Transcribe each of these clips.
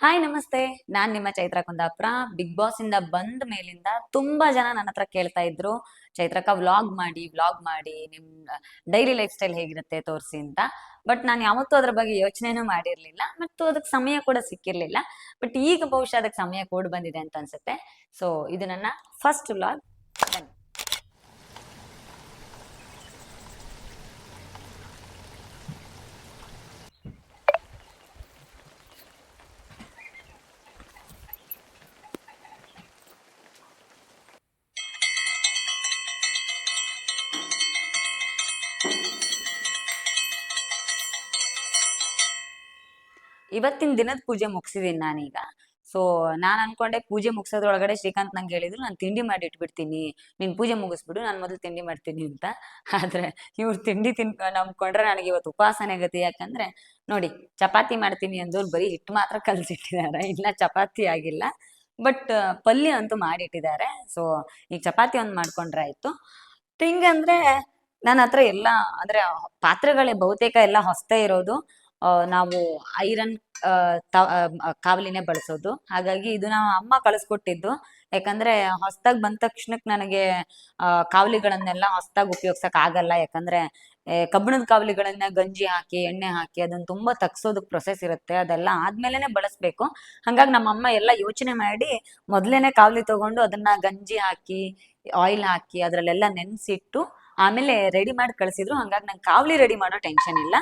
Hi ನಮಸ್ತೆ. ನಾನ್ ನಿಮ್ಮ Chaitra Kundapura. Big boss ಇಂದ ಬಂದ ಮೇಲಿಂದ ತುಂಬಾ ಜನ ನನ್ನ ಹತ್ರ ಕೇಳ್ತಾ ಇದ್ರು, ಚೈತ್ರಕ್ಕ ವ್ಲಾಗ್ ಮಾಡಿ ನಿಮ್ ಡೈಲಿ ಲೈಫ್ ಸ್ಟೈಲ್ ಹೇಗಿರುತ್ತೆ ತೋರಿಸಿ ಅಂತ. ಬಟ್ ನಾನು ಯಾವತ್ತೂ ಅದ್ರ ಬಗ್ಗೆ ಯೋಚನೆನೂ ಮಾಡಿರ್ಲಿಲ್ಲ ಮತ್ತು ಅದಕ್ಕೆ ಸಮಯ ಕೂಡ ಸಿಕ್ಕಿರ್ಲಿಲ್ಲ. ಬಟ್ ಈಗ ಬಹುಶಃ ಅದಕ್ಕೆ ಸಮಯ ಕೂಡ ಬಂದಿದೆ ಅಂತ ಅನ್ಸುತ್ತೆ. ಸೊ ಇದು ನನ್ನ ಫಸ್ಟ್ ವ್ಲಾಗ್. ಬನ್ನಿ. ಇವತ್ತಿನ ದಿನದ ಪೂಜೆ ಮುಗಿಸಿದೀನಿ ನಾನೀಗ. ಸೊ ನಾನ್ ಅನ್ಕೊಂಡೆ ಪೂಜೆ ಮುಗಿಸೋದ್ರೊಳಗಡೆ ಶ್ರೀಕಾಂತ್ ನಂಗೆ ಹೇಳಿದ್ರು, ನಾನು ತಿಂಡಿ ಮಾಡಿ ಇಟ್ಬಿಡ್ತೀನಿ, ನೀನ್ ಪೂಜೆ ಮುಗಿಸ್ಬಿಡು, ನಾನು ಮೊದಲು ತಿಂಡಿ ಮಾಡ್ತೀನಿ ಅಂತ. ಆದ್ರೆ ಇವ್ರು ತಿಂಡಿ ನಂಬ್ಕೊಂಡ್ರೆ ನನಗೆ ಇವತ್ತು ಉಪವಾಸನೆ ಗತಿ. ಯಾಕಂದ್ರೆ ನೋಡಿ, ಚಪಾತಿ ಮಾಡ್ತೀನಿ ಅಂದವ್ರು ಬರೀ ಹಿಟ್ಟು ಮಾತ್ರ ಕಲ್ಸಿಟ್ಟಿದ್ದಾರೆ, ಇಲ್ಲ ಚಪಾತಿ ಆಗಿಲ್ಲ. ಬಟ್ ಪಲ್ಯ ಅಂತೂ ಮಾಡಿಟ್ಟಿದ್ದಾರೆ. ಸೊ ಈಗ ಚಪಾತಿ ಒಂದ್ ಮಾಡ್ಕೊಂಡ್ರೆ ಆಯ್ತು. ಹಿಂಗಂದ್ರೆ ನನ್ನ ಹತ್ರ ಎಲ್ಲ ಅಂದ್ರೆ ಪಾತ್ರೆಗಳೇ ಬಹುತೇಕ ಎಲ್ಲ ಹೊಸ್ತೇ ಇರೋದು. ನಾವು ಐರನ್ ಕಾವಲಿನೇ ಬಳಸೋದು. ಹಾಗಾಗಿ ಇದು ನಾವು ಅಮ್ಮ ಕಳಿಸ್ಕೊಟ್ಟಿದ್ದು. ಯಾಕಂದ್ರೆ ಹೊಸ್ದಾಗ್ ಬಂದ ತಕ್ಷಣಕ್ಕೆ ನನಗೆ ಕಾವಲಿಗಳನ್ನೆಲ್ಲ ಹೊಸ್ದಾಗ್ ಉಪಯೋಗ್ಸಕ್ ಆಗಲ್ಲ. ಯಾಕಂದ್ರೆ ಕಬ್ಬಿಣದ ಕಾವಲಿಗಳನ್ನ ಗಂಜಿ ಹಾಕಿ ಎಣ್ಣೆ ಹಾಕಿ ಅದನ್ನ ತುಂಬಾ ತಗ್ಸೋದಕ್ ಪ್ರೊಸೆಸ್ ಇರುತ್ತೆ, ಅದೆಲ್ಲ ಆದ್ಮೇಲೆನೆ ಬಳಸ್ಬೇಕು. ಹಂಗಾಗಿ ನಮ್ಮಮ್ಮ ಎಲ್ಲ ಯೋಚನೆ ಮಾಡಿ ಮೊದ್ಲೇನೆ ಕಾವಲಿ ತಗೊಂಡು ಅದನ್ನ ಗಂಜಿ ಹಾಕಿ ಆಯಿಲ್ ಹಾಕಿ ಅದ್ರಲ್ಲೆಲ್ಲ ನೆನ್ಸಿಟ್ಟು ಆಮೇಲೆ ರೆಡಿ ಮಾಡಿ ಕಳ್ಸಿದ್ರು. ಹಂಗಾಗಿ ನಂಗೆ ಕಾವಲಿ ರೆಡಿ ಮಾಡೋ ಟೆನ್ಷನ್ ಇಲ್ಲ.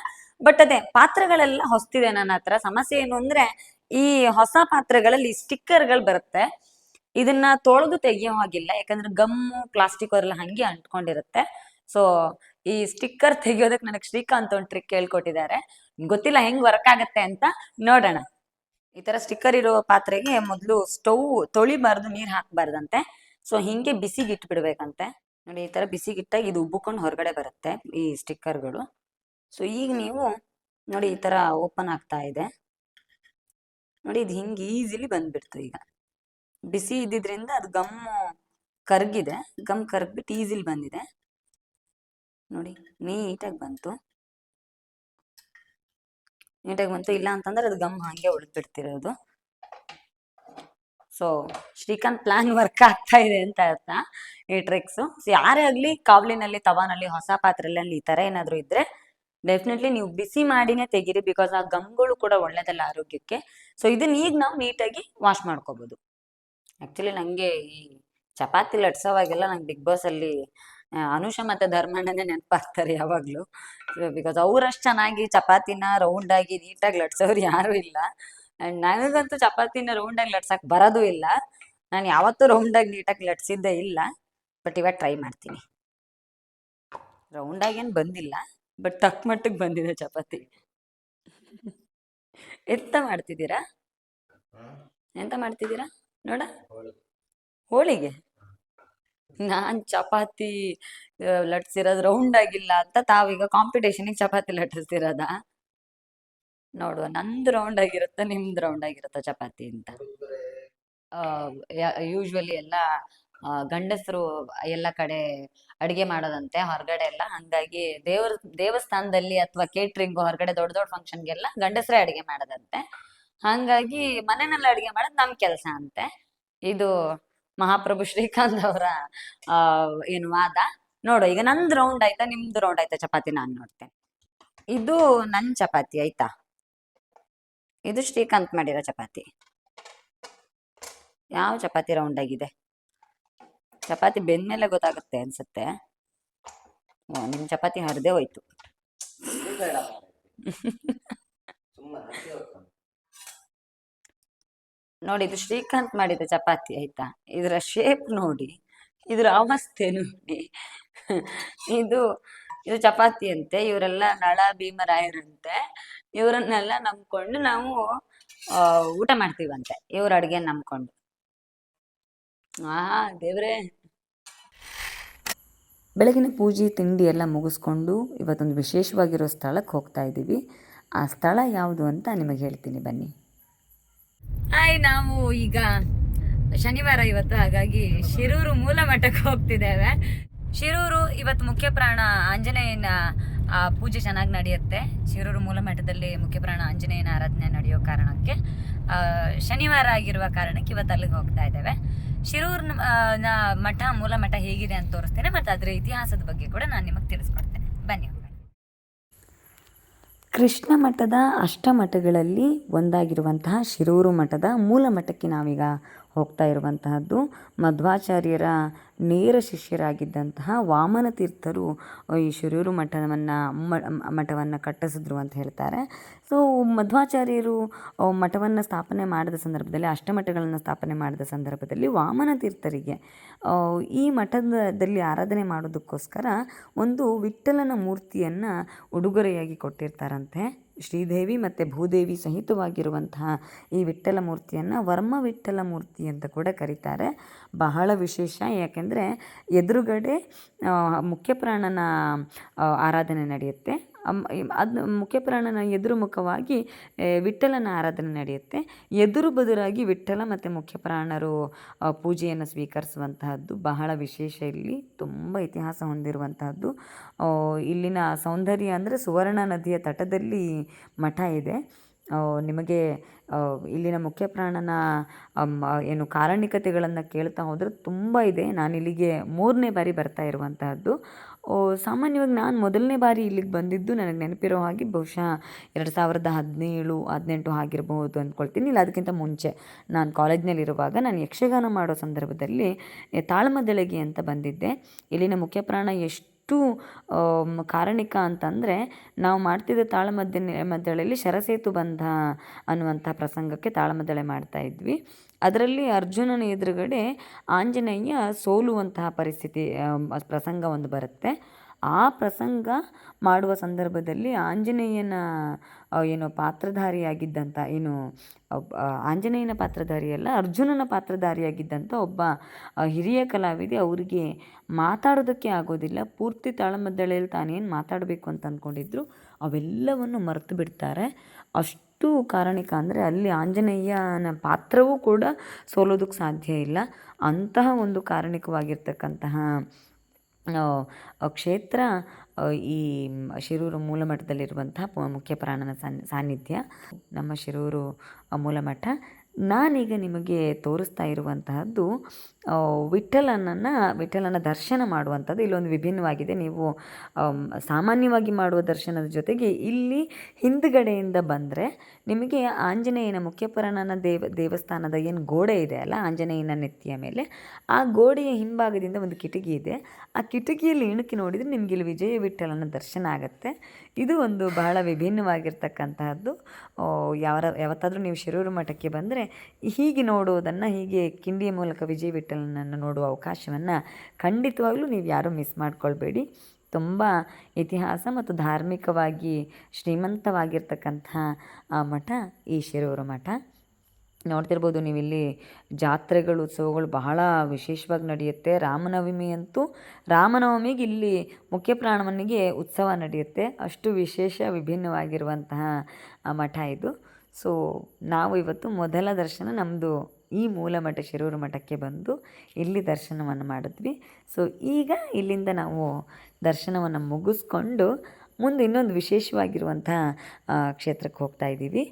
ಬಟ್ ಅದೇ ಪಾತ್ರೆಗಳೆಲ್ಲ ಹೊಸ್ತಿದೆ ನನ್ನ ಹತ್ರ. ಸಮಸ್ಯೆ ಏನು ಅಂದ್ರೆ ಈ ಹೊಸ ಪಾತ್ರೆಗಳಲ್ಲಿ ಸ್ಟಿಕ್ಕರ್ಗಳು ಬರುತ್ತೆ. ಇದನ್ನ ತೊಳೆದು ತೆಗಿಯೋ ಹಾಗಿಲ್ಲ, ಯಾಕಂದ್ರೆ ಗಮ್ಮು ಪ್ಲಾಸ್ಟಿಕ್ ಅವರೆಲ್ಲ ಹಂಗೆ ಅಂಟ್ಕೊಂಡಿರುತ್ತೆ. ಸೊ ಈ ಸ್ಟಿಕ್ಕರ್ ತೆಗಿಯೋದಕ್ಕೆ ನನಗೆ ಶ್ರೀಕಾಂತ್ ಒಂದು ಟ್ರಿಕ್ ಹೇಳ್ಕೊಟ್ಟಿದ್ದಾರೆ. ಗೊತ್ತಿಲ್ಲ ಹೆಂಗ್ ವರ್ಕ್ ಆಗತ್ತೆ ಅಂತ, ನೋಡೋಣ. ಈ ತರ ಸ್ಟಿಕ್ಕರ್ ಇರೋ ಪಾತ್ರೆಗೆ ಮೊದಲು ಸ್ಟವ್ ತೊಳಿಬಾರ್ದು, ನೀರ್ ಹಾಕ್ಬಾರ್ದಂತೆ. ಸೊ ಹಿಂಗೆ ಬಿಸಿಗೆ ಇಟ್ಬಿಡ್ಬೇಕಂತೆ. ನೋಡಿ, ಈ ತರ ಬಿಸಿಗಿಟ್ಟಾಗ ಇದು ಉಬ್ಬುಕೊಂಡು ಹೊರಗಡೆ ಬರುತ್ತೆ ಈ ಸ್ಟಿಕ್ಕರ್ಗಳು. ಸೊ ಈಗ ನೀವು ನೋಡಿ, ಈ ತರ ಓಪನ್ ಆಗ್ತಾ ಇದೆ ನೋಡಿ. ಇದು ಹಿಂಗೆ ಈಸಿಲಿ ಬಂದ್ಬಿಡ್ತು. ಈಗ ಬಿಸಿ ಇದ್ದಿದ್ರಿಂದ ಅದು ಗಮ್ಮು ಕರ್ಗಿದೆ, ಗಮ್ ಕರ್ಗ್ಬಿಟ್ಟು ಈಸಿಲಿ ಬಂದಿದೆ ನೋಡಿ. ನೀಟಾಗಿ ಬಂತು. ಇಲ್ಲ ಅಂತಂದ್ರೆ ಅದು ಗಮ್ ಹಂಗೆ ಉಳಿದ್ಬಿಡ್ತಿರೋದು. ಸೊ ಶ್ರೀಕಾಂತ್ ಪ್ಲಾನ್ ವರ್ಕ್ ಆಗ್ತಾ ಇದೆ ಅಂತ ಅರ್ಥ ಈ ಟ್ರಿಕ್ಸ್. ಸೊ ಯಾರೇ ಆಗ್ಲಿ ಕಾವಲಿನಲ್ಲಿ ತವಾನಲ್ಲಿ ಹೊಸ ಪಾತ್ರೆಯಲ್ಲಿ ಈ ತರ ಏನಾದ್ರು ಇದ್ರೆ ಡೆಫಿನೆಟ್ಲಿ ನೀವು ಬಿಸಿ ಮಾಡಿನೇ ತೆಗೀರಿ. ಬಿಕಾಸ್ ಆ ಗಮ್ಗಳು ಕೂಡ ಒಳ್ಳೇದಲ್ಲ ಆರೋಗ್ಯಕ್ಕೆ. ಸೊ ಇದನ್ನ ಈಗ ನಾವು ನೀಟಾಗಿ ವಾಶ್ ಮಾಡ್ಕೋಬಹುದು. ಆಕ್ಚುಲಿ ನಂಗೆ ಈ ಚಪಾತಿ ಲಟ್ಸೋವಾಗೆಲ್ಲ ನಂಗೆ ಬಿಗ್ ಬಾಸ್ ಅಲ್ಲಿ ಅನುಷ ಮತ್ತೆ ಧರ್ಮಣ್ಣನೇ ನೆನಪಾಗ್ತಾರೆ ಯಾವಾಗ್ಲೂ. ಬಿಕಾಸ್ ಅವ್ರಷ್ಟು ಚೆನ್ನಾಗಿ ಚಪಾತಿನ ರೌಂಡ್ ಆಗಿ ನೀಟಾಗಿ ಲಟ್ಸೋರು ಯಾರು ಇಲ್ಲ. ಅಂಡ್ ನನಗಂತೂ ಚಪಾತಿನ ರೌಂಡ್ ಆಗಿ ಲಟ್ಸಕ್ ಬರೋದು ಇಲ್ಲ. ನಾನು ಯಾವತ್ತೂ ರೌಂಡ್ ಆಗಿ ನೀಟಾಗಿ ಲಟ್ಸಿದ್ದೇ ಇಲ್ಲ. ಬಟ್ ಇವಾಗ ಟ್ರೈ ಮಾಡ್ತೀನಿ. ರೌಂಡ್ ಆಗಿ ಏನ್ ಬಂದಿಲ್ಲ, ಬಟ್ ತಕ್ಕ ಮಟ್ಟಿಗೆ ಬಂದಿದೆ ಚಪಾತಿ. ಎಂತ ಮಾಡ್ತಿದ್ದೀರಾ ನೋಡ? ಹೋಳಿಗೆ? ನಾನ್ ಚಪಾತಿ ಲಟ್ಸಿರೋದು ರೌಂಡ್ ಆಗಿಲ್ಲ ಅಂತ ತಾವೀಗ ಕಾಂಪಿಟೇಷನ್ಗೆ ಚಪಾತಿ ಲಟ್ಟಿಸ್ತಿರೋದ? ನೋಡುವ, ನಂದು ರೌಂಡ್ ಆಗಿರುತ್ತ ನಿಮ್ದು ರೌಂಡ್ ಆಗಿರುತ್ತ ಚಪಾತಿ ಅಂತ. ಯೂಶ್ವಲಿ ಎಲ್ಲ ಗಂಡಸರು ಎಲ್ಲ ಕಡೆ ಅಡಿಗೆ ಮಾಡೋದಂತೆ ಹೊರಗಡೆ ಎಲ್ಲ. ಹಂಗಾಗಿ ದೇವಸ್ಥಾನದಲ್ಲಿ ಅಥವಾ ಕೇಟ್ರಿಂಗ್ ಹೊರಗಡೆ ದೊಡ್ಡ ದೊಡ್ಡ ಫಂಕ್ಷನ್ಗೆಲ್ಲ ಗಂಡಸರೇ ಅಡಿಗೆ ಮಾಡೋದಂತೆ. ಹಂಗಾಗಿ ಮನೆಯಲ್ಲ ಅಡಿಗೆ ಮಾಡೋದು ನಮ್ ಕೆಲ್ಸ ಅಂತೆ. ಇದು ಮಹಾಪ್ರಭು ಶ್ರೀಕಾಂತ್ ಅವರ ಏನು ವಾದ. ನೋಡು, ಈಗ ನಂದು ರೌಂಡ್ ಆಯ್ತಾ ನಿಮ್ದು ರೌಂಡ್ ಆಯ್ತಾ ಚಪಾತಿ ನಾನ್ ನೋಡ್ತೇನೆ. ಇದು ನನ್ ಚಪಾತಿ ಆಯ್ತಾ, ಇದು ಶ್ರೀಕಾಂತ್ ಮಾಡಿರೋ ಚಪಾತಿ. ಯಾವ ಚಪಾತಿ ರೌಂಡ್ ಆಗಿದೆ? ಚಪಾತಿ ಬೆಂದ್ಮೇಲೆ ಗೊತ್ತಾಗುತ್ತೆ ಅನ್ಸುತ್ತೆ. ನಿಮ್ ಚಪಾತಿ ಹರಿದೇ ಹೋಯ್ತು. ನೋಡಿ, ಇದು ಶ್ರೀಕಾಂತ್ ಮಾಡಿದ ಚಪಾತಿ ಆಯ್ತಾ. ಇದರ ಶೇಪ್ ನೋಡಿ, ಇದ್ರ ಅವಸ್ಥೆ ನೋಡಿ. ಇದು ಇದು ಚಪಾತಿ ಅಂತೆ. ಇವರೆಲ್ಲ ನಳ ಭೀಮರಾಯರಂತೆ. ಇವರನ್ನೆಲ್ಲ ನಂಬ್ಕೊಂಡು ನಾವು ಊಟ ಮಾಡ್ತೀವಂತೆ, ಇವ್ರ ಅಡ್ಗೆ ನಂಬ್ಕೊಂಡು. ದೇವ್ರೆ. ಬೆಳಗಿನ ಪೂಜೆ ತಿಂಡಿ ಎಲ್ಲ ಮುಗಿಸ್ಕೊಂಡು ಇವತ್ತೊಂದು ವಿಶೇಷವಾಗಿರೋ ಸ್ಥಳಕ್ಕೆ ಹೋಗ್ತಾ ಇದ್ದೀವಿ. ಆ ಸ್ಥಳ ಯಾವುದು ಅಂತ ನಿಮಗೆ ಹೇಳ್ತೀನಿ, ಬನ್ನಿ. ಹಾಯ್, ನಾವು ಈಗ ಶನಿವಾರ ಇವತ್ತು, ಹಾಗಾಗಿ ಶಿರೂರು ಮೂಲ ಮಠಕ್ಕೆ ಹೋಗ್ತಿದ್ದೇವೆ. ಶಿರೂರು ಇವತ್ತು ಮುಖ್ಯ ಪ್ರಾಣ ಆಂಜನೇಯನ ಪೂಜೆ ಚೆನ್ನಾಗಿ ನಡೆಯುತ್ತೆ. ಶಿರೂರು ಮೂಲ ಮಠದಲ್ಲಿ ಮುಖ್ಯ ಪ್ರಾಣ ಆಂಜನೇಯನ ಆರಾಧನೆ ನಡೆಯೋ ಕಾರಣಕ್ಕೆ ಶನಿವಾರ ಆಗಿರುವ ಕಾರಣಕ್ಕೆ ಇವತ್ತು ಅಲ್ಲಿಗೆ ಹೋಗ್ತಾ ಇದ್ದೇವೆ. ಶಿರೂರಿನ ಮಠ, ಮೂಲ ಮಠ ಹೇಗಿದೆ ಅಂತ ತೋರಿಸ್ತೇನೆ, ಮತ್ತು ಅದರ ಇತಿಹಾಸದ ಬಗ್ಗೆ ಕೂಡ ನಾನು ನಿಮಗೆ ತಿಳಿಸ್ಕೊಡ್ತೇನೆ. ಬನ್ನಿ. ಕೃಷ್ಣ ಮಠದ ಅಷ್ಟಮಠಗಳಲ್ಲಿ ಒಂದಾಗಿರುವಂತಹ ಶಿರೂರು ಮಠದ ಮೂಲ ಮಠಕ್ಕೆ ನಾವೀಗ ಹೋಗ್ತಾ ಇರುವಂತಹದ್ದು. ಮಧ್ವಾಚಾರ್ಯರ ನೇರ ಶಿಷ್ಯರಾಗಿದ್ದಂತಹ ವಾಮನ ತೀರ್ಥರು ಈ ಶಿರೂರು ಮಠವನ್ನು ಕಟ್ಟಿಸಿದ್ರು ಅಂತ ಹೇಳ್ತಾರೆ. ಸೊ ಮಧ್ವಾಚಾರ್ಯರು ಮಠವನ್ನು ಸ್ಥಾಪನೆ ಮಾಡಿದ ಸಂದರ್ಭದಲ್ಲಿ, ಅಷ್ಟಮಠಗಳನ್ನು ಸ್ಥಾಪನೆ ಮಾಡಿದ ಸಂದರ್ಭದಲ್ಲಿ ವಾಮನ ತೀರ್ಥರಿಗೆ ಈ ಮಠದಲ್ಲಿ ಆರಾಧನೆ ಮಾಡೋದಕ್ಕೋಸ್ಕರ ಒಂದು ವಿಠ್ಠಲನ ಮೂರ್ತಿಯನ್ನು ಉಡುಗೊರೆಯಾಗಿ ಕೊಟ್ಟಿರ್ತಾರಂತೆ. ಶ್ರೀದೇವಿ ಮತ್ತು ಭೂದೇವಿ ಸಹಿತವಾಗಿರುವಂತಹ ಈ ವಿಠ್ಠಲ ಮೂರ್ತಿಯನ್ನು ವರ್ಮ ವಿಠ್ಠಲ ಮೂರ್ತಿ ಅಂತ ಕೂಡ ಕರೀತಾರೆ. ಬಹಳ ವಿಶೇಷ, ಯಾಕೆಂದರೆ ಎದುರುಗಡೆ ಮುಖ್ಯಪ್ರಾಣನ ಆರಾಧನೆ ನಡೆಯುತ್ತೆ. ಅದು ಮುಖ್ಯಪ್ರಾಣನ ಎದುರುಮುಖವಾಗಿ ವಿಠ್ಠಲನ ಆರಾಧನೆ ನಡೆಯುತ್ತೆ. ಎದುರು ಬದುರಾಗಿ ವಿಠ್ಠಲ ಮತ್ತು ಮುಖ್ಯಪ್ರಾಣರು ಪೂಜೆಯನ್ನು ಸ್ವೀಕರಿಸುವಂತಹದ್ದು ಬಹಳ ವಿಶೇಷ. ಇಲ್ಲಿ ತುಂಬ ಇತಿಹಾಸ ಹೊಂದಿರುವಂತಹದ್ದು. ಇಲ್ಲಿನ ಸೌಂದರ್ಯ ಅಂದರೆ ಸುವರ್ಣ ನದಿಯ ತಟದಲ್ಲಿ ಮಠ ಇದೆ. ನಿಮಗೆ ಇಲ್ಲಿನ ಮುಖ್ಯಪ್ರಾಣನ ಏನು ಕಾರಣಿಕತೆಗಳನ್ನು ಕೇಳ್ತಾ ಹೋದರೆ ತುಂಬ ಇದೆ. ನಾನು ಇಲ್ಲಿಗೆ 3ನೇ ಬಾರಿ ಬರ್ತಾ ಇರುವಂತಹದ್ದು. ಸಾಮಾನ್ಯವಾಗಿ ನಾನು ಮೊದಲನೇ ಬಾರಿ ಇಲ್ಲಿಗೆ ಬಂದಿದ್ದು ನನಗೆ ನೆನಪಿರೋ ಹಾಗೆ ಬಹುಶಃ 2017-18 ಆಗಿರಬಹುದು ಅಂದ್ಕೊಳ್ತೀನಿ. ಇಲ್ಲ, ಅದಕ್ಕಿಂತ ಮುಂಚೆ ನಾನು ಕಾಲೇಜ್ನಲ್ಲಿರುವಾಗ ನಾನು ಯಕ್ಷಗಾನ ಮಾಡೋ ಸಂದರ್ಭದಲ್ಲಿ ತಾಳಮದ್ದಳೆಗೆ ಅಂತ ಬಂದಿದ್ದೆ. ಇಲ್ಲಿನ ಮುಖ್ಯಪ್ರಾಣ ಎಷ್ಟು ಕಾರಣಿಕ ಅಂತಂದರೆ, ನಾವು ಮಾಡ್ತಿದ್ದ ತಾಳಮದ್ದಳೆಯಲ್ಲಿ ಶರಸೇತು ಬಂಧ ಅನ್ನುವಂಥ ಪ್ರಸಂಗಕ್ಕೆ ತಾಳಮದ್ದಳೆ ಮಾಡ್ತಾಯಿದ್ವಿ. ಅದರಲ್ಲಿ ಅರ್ಜುನನ ಎದುರುಗಡೆ ಆಂಜನೇಯ ಸೋಲುವಂತಹ ಪರಿಸ್ಥಿತಿ ಪ್ರಸಂಗ ಒಂದು ಬರುತ್ತೆ. ಆ ಪ್ರಸಂಗ ಮಾಡುವ ಸಂದರ್ಭದಲ್ಲಿ ಆಂಜನೇಯನ ಏನು ಪಾತ್ರಧಾರಿಯಾಗಿದ್ದಂಥ, ಏನು ಆಂಜನೇಯನ ಪಾತ್ರಧಾರಿಯಲ್ಲ, ಅರ್ಜುನನ ಪಾತ್ರಧಾರಿಯಾಗಿದ್ದಂಥ ಒಬ್ಬ ಹಿರಿಯ ಕಲಾವಿದೆ, ಅವರಿಗೆ ಮಾತಾಡೋದಕ್ಕೆ ಆಗೋದಿಲ್ಲ. ಪೂರ್ತಿ ತಾಳಮದ್ದಳೆಯಲ್ಲಿ ತಾನೇನು ಮಾತಾಡಬೇಕು ಅಂತ ಅಂದ್ಕೊಂಡಿದ್ರು ಅವೆಲ್ಲವನ್ನು ಮರೆತು ಬಿಡ್ತಾರೆ. ಅಷ್ಟು ಕಾರಣಿಕ ಅಂದರೆ ಅಲ್ಲಿ ಆಂಜನೇಯನ ಪಾತ್ರವೂ ಕೂಡ ಸೋಲೋದಕ್ಕೆ ಸಾಧ್ಯ ಇಲ್ಲ. ಅಂತಹ ಒಂದು ಕಾರಣಿಕವಾಗಿರ್ತಕ್ಕಂತಹ ಕ್ಷೇತ್ರ ಈ ಶಿರೂರು ಮೂಲಮಠದಲ್ಲಿರುವಂತಹ ಮುಖ್ಯಪ್ರಾಣನ ಸಾನ್ನಿಧ್ಯ ನಮ್ಮ ಶಿರೂರು ಮೂಲಮಠ. ನಾನೀಗ ನಿಮಗೆ ತೋರಿಸ್ತಾ ಇರುವಂತಹದ್ದು ವಿಠ್ಠಲನ ದರ್ಶನ ಮಾಡುವಂಥದ್ದು. ಇಲ್ಲೊಂದು ವಿಭಿನ್ನವಾಗಿದೆ. ನೀವು ಸಾಮಾನ್ಯವಾಗಿ ಮಾಡುವ ದರ್ಶನದ ಜೊತೆಗೆ ಇಲ್ಲಿ ಹಿಂದುಗಡೆಯಿಂದ ಬಂದರೆ ನಿಮಗೆ ಆಂಜನೇಯನ ಮುಖ್ಯಪ್ರಾಣನ ದೇವಸ್ಥಾನದ ಏನು ಗೋಡೆ ಇದೆ ಅಲ್ಲ, ಆಂಜನೇಯನ ನೆತ್ತಿಯ ಮೇಲೆ, ಆ ಗೋಡೆಯ ಹಿಂಭಾಗದಿಂದ ಒಂದು ಕಿಟಕಿ ಇದೆ. ಆ ಕಿಟಕಿಯಲ್ಲಿ ಇಣುಕಿ ನೋಡಿದರೆ ನಿಮಗೆ ಇಲ್ಲಿ ವಿಜಯ ವಿಠ್ಠಲನ ದರ್ಶನ ಆಗುತ್ತೆ. ಇದು ಒಂದು ಬಹಳ ವಿಭಿನ್ನವಾಗಿರ್ತಕ್ಕಂತಹದ್ದು. ಯಾವತ್ತಾದರೂ ನೀವು ಶಿರೂರು ಮಠಕ್ಕೆ ಬಂದರೆ ಹೀಗೆ ನೋಡುವುದನ್ನು, ಹೀಗೆ ಕಿಂಡಿಯ ಮೂಲಕ ವಿಜಯ ವಿಠ್ಠಲನನ್ನು ನೋಡುವ ಅವಕಾಶವನ್ನು ಖಂಡಿತವಾಗ್ಲೂ ನೀವು ಯಾರೂ ಮಿಸ್ ಮಾಡ್ಕೊಳ್ಬೇಡಿ. ತುಂಬ ಇತಿಹಾಸ ಮತ್ತು ಧಾರ್ಮಿಕವಾಗಿ ಶ್ರೀಮಂತವಾಗಿರ್ತಕ್ಕಂಥ ಮಠ ಈ ಶಿರೂರು ಮಠ. ನೋಡ್ತಿರ್ಬೋದು ನೀವಿಲ್ಲಿ ಜಾತ್ರೆಗಳು, ಉತ್ಸವಗಳು ಬಹಳ ವಿಶೇಷವಾಗಿ ನಡೆಯುತ್ತೆ. ರಾಮನವಮಿಗೆ ಇಲ್ಲಿ ಮುಖ್ಯಪ್ರಾಣವನಿಗೆ ಉತ್ಸವ ನಡೆಯುತ್ತೆ. ಅಷ್ಟು ವಿಶೇಷ ವಿಭಿನ್ನವಾಗಿರುವಂತಹ ಮಠ ಇದು. ಸೊ ನಾವು ಇವತ್ತು ಮೊದಲ ದರ್ಶನ ನಮ್ಮದು ಈ ಮೂಲ ಮಠ ಶಿರೂರು ಮಠಕ್ಕೆ ಬಂದು ಇಲ್ಲಿ ದರ್ಶನವನ್ನು ಮಾಡಿದ್ವಿ. ಸೊ ಈಗ ಇಲ್ಲಿಂದ ನಾವು ದರ್ಶನವನ್ನು ಮುಗಿಸ್ಕೊಂಡು ಮುಂದೆ ಇನ್ನೊಂದು ವಿಶೇಷವಾಗಿರುವಂಥ ಕ್ಷೇತ್ರಕ್ಕೆ ಹೋಗ್ತಾ ಇದ್ದೀವಿ.